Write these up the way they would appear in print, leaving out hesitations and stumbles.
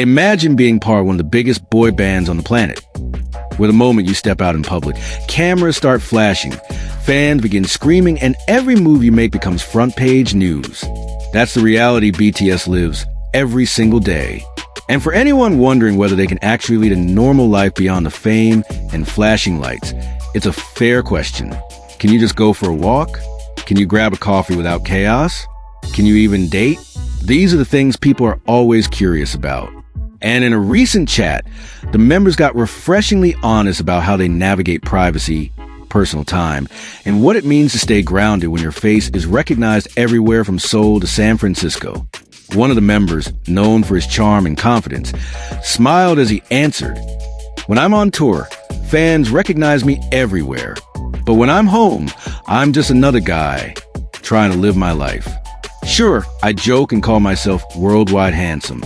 Imagine being part of one of the biggest boy bands on the planet, where the moment you step out in public, cameras start flashing, fans begin screaming, and every move you make becomes front-page news. That's the reality BTS lives every single day. And for anyone wondering whether they can actually lead a normal life beyond the fame and flashing lights, it's a fair question. Can you just go for a walk? Can you grab a coffee without chaos? Can you even date? These are the things people are always curious about. And in a recent chat, the members got refreshingly honest about how they navigate privacy, personal time, and what it means to stay grounded when your face is recognized everywhere from Seoul to San Francisco. One of the members, known for his charm and confidence, smiled as he answered, "When I'm on tour, fans recognize me everywhere. But when I'm home, I'm just another guy trying to live my life. Sure, I joke and call myself worldwide handsome,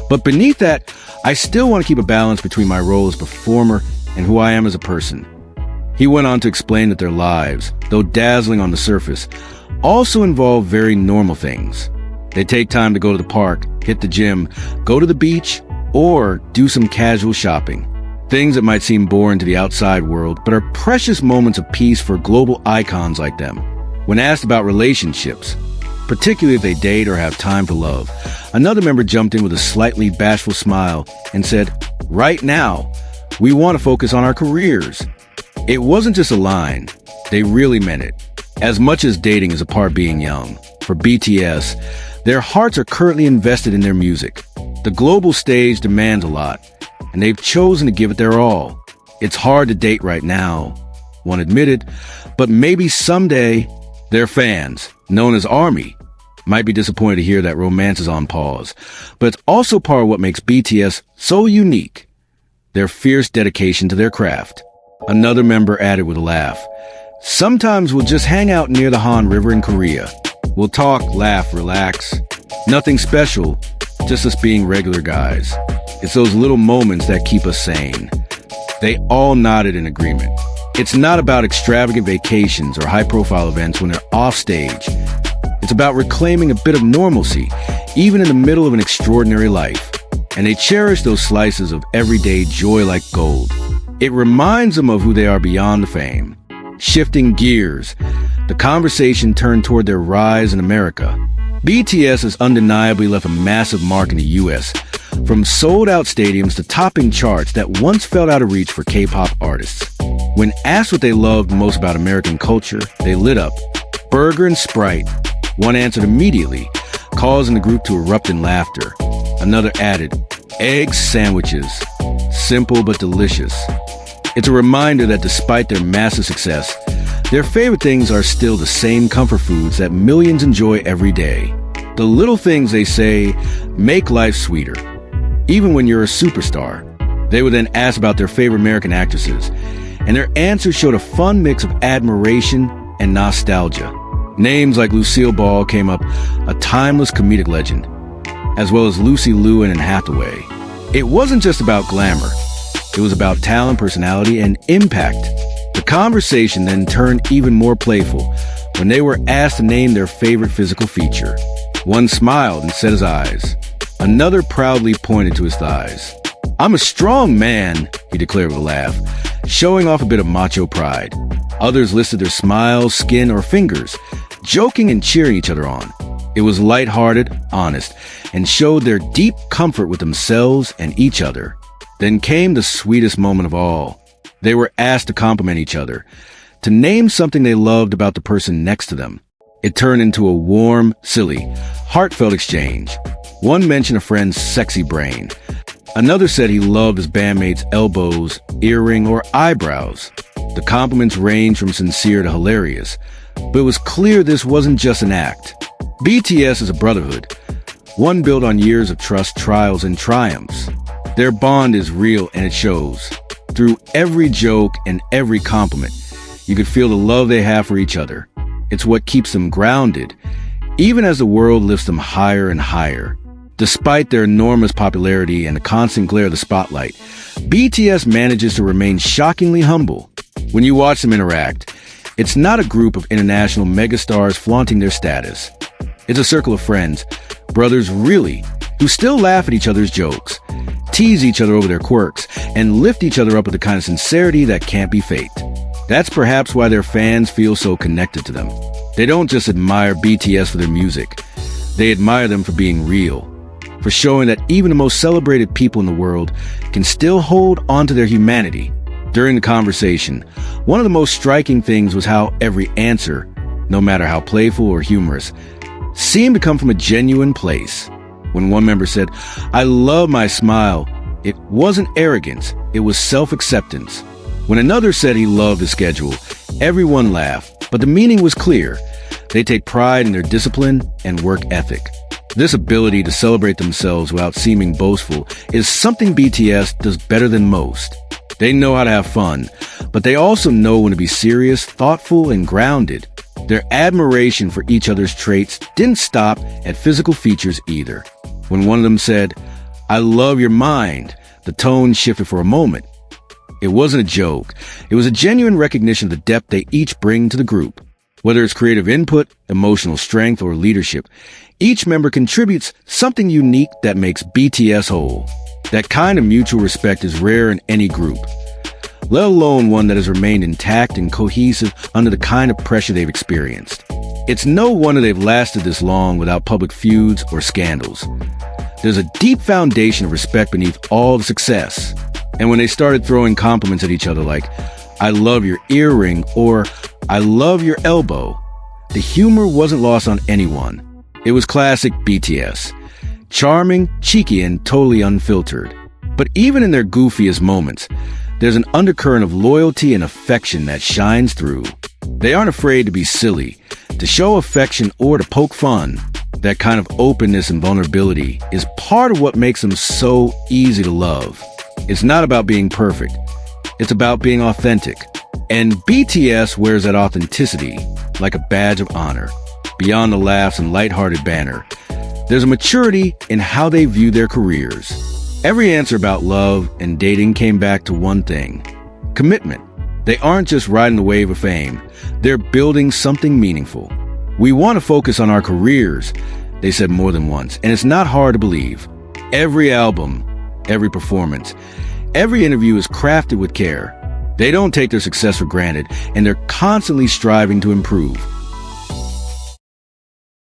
but beneath that, I still want to keep a balance between my role as performer and who I am as a person." He went on to explain that their lives, though dazzling on the surface, also involve very normal things. They take time to go to the park, hit the gym, go to the beach, or do some casual shopping. Things that might seem boring to the outside world, but are precious moments of peace for global icons like them. When asked about relationships, particularly if they date or have time for love, another member jumped in with a slightly bashful smile and said, "Right now, we want to focus on our careers." It wasn't just a line. They really meant it. As much as dating is a part of being young, for BTS, their hearts are currently invested in their music. The global stage demands a lot, and they've chosen to give it their all. It's hard to date right now, one admitted, but maybe someday their fans, known as ARMY, might be disappointed to hear that romance is on pause. But it's also part of what makes BTS so unique, their fierce dedication to their craft. Another member added with a laugh, "Sometimes we'll just hang out near the Han River in Korea. We'll talk, laugh, relax. Nothing special, just us being regular guys. It's those little moments that keep us sane." They all nodded in agreement. It's not about extravagant vacations or high-profile events when they're off stage. It's about reclaiming a bit of normalcy, even in the middle of an extraordinary life. And they cherish those slices of everyday joy like gold. It reminds them of who they are beyond the fame. Shifting gears, the conversation turned toward their rise in America. BTS has undeniably left a massive mark in the US, from sold-out stadiums to topping charts that once felt out of reach for K-pop artists. When asked what they loved most about American culture, they lit up. "Burger and Sprite." One answered immediately, causing the group to erupt in laughter. Another added, "Eggs sandwiches. Simple but delicious." It's a reminder that despite their massive success, their favorite things are still the same comfort foods that millions enjoy every day. The little things, they say, make life sweeter, even when you're a superstar. They were then asked about their favorite American actresses, and their answers showed a fun mix of admiration and nostalgia. Names like Lucille Ball came up, a timeless comedic legend, as well as Lucy Liu and Anne Hathaway. It wasn't just about glamour. It was about talent, personality, and impact. The conversation then turned even more playful when they were asked to name their favorite physical feature. One smiled and set his eyes. Another proudly pointed to his thighs. "I'm a strong man," he declared with a laugh, showing off a bit of macho pride. Others listed their smiles, skin, or fingers, joking and cheering each other on. It was lighthearted, honest, and showed their deep comfort with themselves and each other. Then came the sweetest moment of all. They were asked to compliment each other, to name something they loved about the person next to them. It turned into a warm, silly, heartfelt exchange. One mentioned a friend's sexy brain. Another said he loved his bandmate's elbows, earring, or eyebrows. The compliments ranged from sincere to hilarious, but it was clear this wasn't just an act. BTS is a brotherhood, one built on years of trust, trials, and triumphs. Their bond is real, and it shows. Through every joke and every compliment, you could feel the love they have for each other. It's what keeps them grounded, even as the world lifts them higher and higher. Despite their enormous popularity and the constant glare of the spotlight, BTS manages to remain shockingly humble. When you watch them interact, it's not a group of international megastars flaunting their status. It's a circle of friends, brothers really, who still laugh at each other's jokes. tease each other over their quirks, and lift each other up with the kind of sincerity that can't be faked. That's perhaps why their fans feel so connected to them. They don't just admire BTS for their music. They admire them for being real, for showing that even the most celebrated people in the world can still hold onto their humanity. During the conversation, one of the most striking things was how every answer, no matter how playful or humorous, seemed to come from a genuine place. When one member said, "I love my smile," it wasn't arrogance, it was self-acceptance. When another said he loved his schedule, everyone laughed, but the meaning was clear. They take pride in their discipline and work ethic. This ability to celebrate themselves without seeming boastful is something BTS does better than most. They know how to have fun, but they also know when to be serious, thoughtful, and grounded. Their admiration for each other's traits didn't stop at physical features either. When one of them said, "I love your mind," the tone shifted for a moment. It wasn't a joke. It was a genuine recognition of the depth they each bring to the group. Whether it's creative input, emotional strength, or leadership, each member contributes something unique that makes BTS whole. That kind of mutual respect is rare in any group, let alone one that has remained intact and cohesive under the kind of pressure they've experienced. It's no wonder they've lasted this long without public feuds or scandals. There's a deep foundation of respect beneath all the success. And when they started throwing compliments at each other like, "I love your earring," or "I love your elbow," the humor wasn't lost on anyone. It was classic BTS. Charming, cheeky, and totally unfiltered. But even in their goofiest moments, there's an undercurrent of loyalty and affection that shines through. They aren't afraid to be silly, to show affection, or to poke fun. That kind of openness and vulnerability is part of what makes them so easy to love. It's not about being perfect. It's about being authentic. And BTS wears that authenticity like a badge of honor. Beyond the laughs and lighthearted banner, there's a maturity in how they view their careers. Every answer about love and dating came back to one thing: commitment. They aren't just riding the wave of fame. They're building something meaningful. "We want to focus on our careers," they said more than once, and it's not hard to believe. Every album, every performance, every interview is crafted with care. They don't take their success for granted, and they're constantly striving to improve.